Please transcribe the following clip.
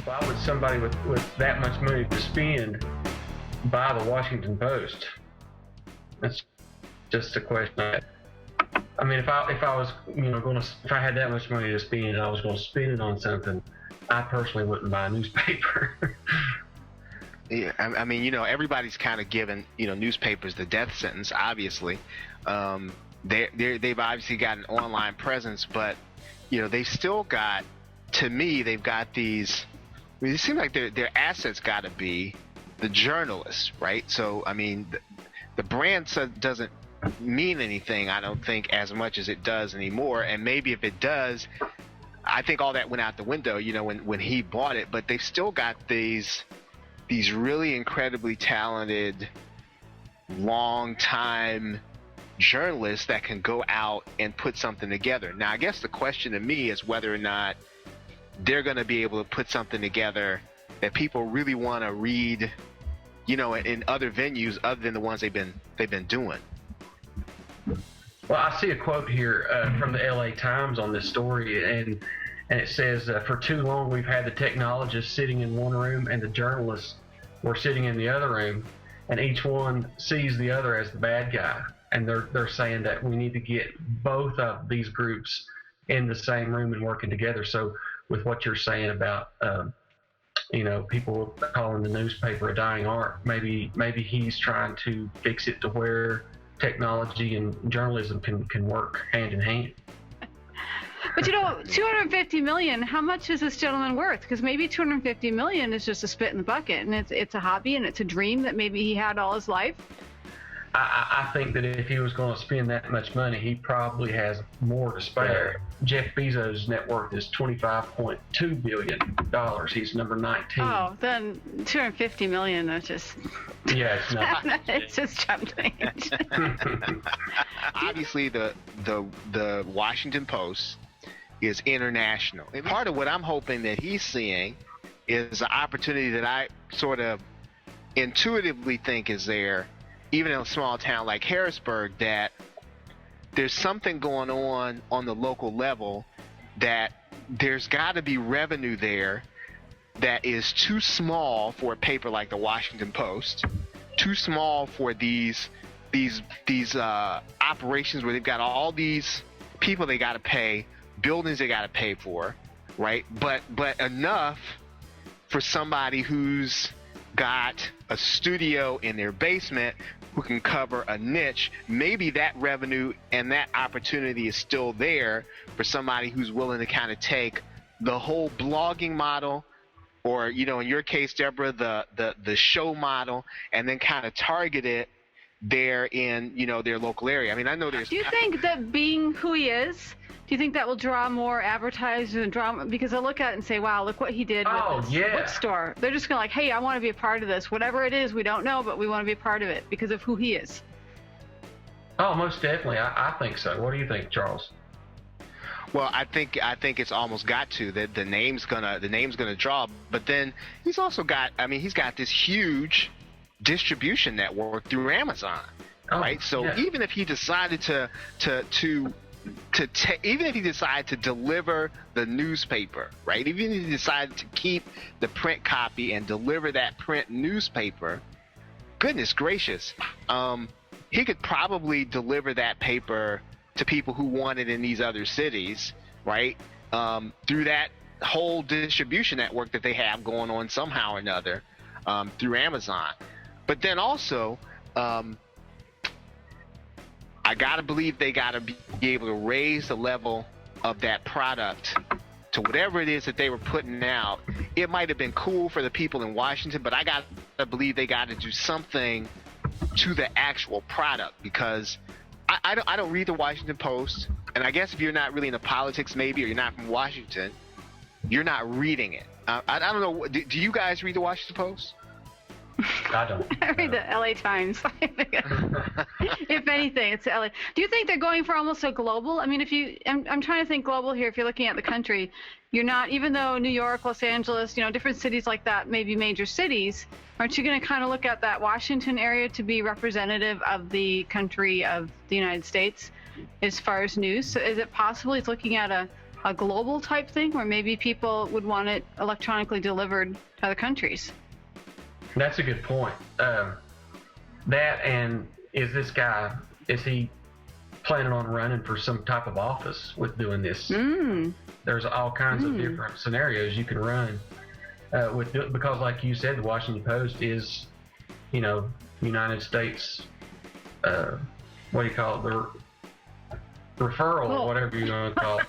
Why would somebody with that much money to spend buy the Washington Post? That's just a question. I mean, if I was, if I had that much money to spend and I was going to spend it on something, I personally wouldn't buy a newspaper. Yeah, I mean, everybody's kind of given, newspapers the death sentence, obviously. They've obviously got an online presence, but, they've still got, to me, they've got these, it seems like their assets got to be the journalists, right? So, I mean, the brand doesn't mean anything, I don't think, as much as it does anymore. And maybe if it does, I think all that went out the window, when he bought it. But they've still got these really incredibly talented, long-time journalists that can go out and put something together. Now, I guess the question to me is whether or not they're going to be able to put something together that people really want to read, in other venues other than the ones they've been doing. Well, I see a quote here from the LA Times on this story, and it says, for too long we've had the technologists sitting in one room and the journalists were sitting in the other room, and each one sees the other as the bad guy. And they're saying that we need to get both of these groups in the same room and working together. So with what you're saying about, people calling the newspaper a dying art, maybe he's trying to fix it to where technology and journalism can work hand in hand. But $250 million, how much is this gentleman worth? Because maybe $250 million is just a spit in the bucket, and it's a hobby and it's a dream that maybe he had all his life. I think that if he was going to spend that much money, he probably has more to spare. Jeff Bezos' net worth is $25.2 billion. He's number 19. Oh, then $250 million, that's just... Yeah, it's not. It's just chump change. Obviously, the Washington Post is international. And part of what I'm hoping that he's seeing is an opportunity that I sort of intuitively think is there, even in a small town like Harrisburg, that there's something going on the local level, that there's got to be revenue there that is too small for a paper like the Washington Post, too small for these operations where they've got all these people they got to pay, buildings they got to pay for, right? But enough for somebody who's got a studio in their basement who can cover a niche. Maybe that revenue and that opportunity is still there for somebody who's willing to kind of take the whole blogging model, or, in your case, Deborah, the show model, and then kind of target it there in, their local area. I mean, I know there's... Do you think that being who he is, do you think that will draw more advertisers and drama? Because they'll look at it and say, wow, look what he did with this bookstore. They're just going to hey, I want to be a part of this. Whatever it is, we don't know, but we want to be a part of it because of who he is. Oh, most definitely. I think so. What do you think, Charles? Well, I think it's almost got to that the name's gonna draw, but then he's also got, he's got this huge distribution network through Amazon, right? So even if he decided even if he decided to deliver the newspaper, right? Even if he decided to keep the print copy and deliver that print newspaper, goodness gracious, he could probably deliver that paper to people who want it in these other cities, right? Through that whole distribution network that they have going on somehow or another, through Amazon. But then also, I gotta believe they gotta be able to raise the level of that product to whatever it is that they were putting out. It might have been cool for the people in Washington, but I gotta believe they gotta do something to the actual product, because I don't read the Washington Post, and I guess if you're not really into politics, maybe, or you're not from Washington, you're not reading it. I don't know. Do you guys read the Washington Post? I don't. I read the LA Times. If anything, it's LA. Do you think they're going for almost a global? I mean, I'm trying to think global here. If you're looking at the country, you're not, even though New York, Los Angeles, different cities like that, maybe major cities, aren't you going to kind of look at that Washington area to be representative of the country of the United States as far as news? So is it possible he's looking at a a global type thing where maybe people would want it electronically delivered to other countries? That's a good point. That, and is he planning on running for some type of office with doing this? There's all kinds of different scenarios you can run because, like you said, the Washington Post is, United States. What do you call it? The referral or whatever you want to call it.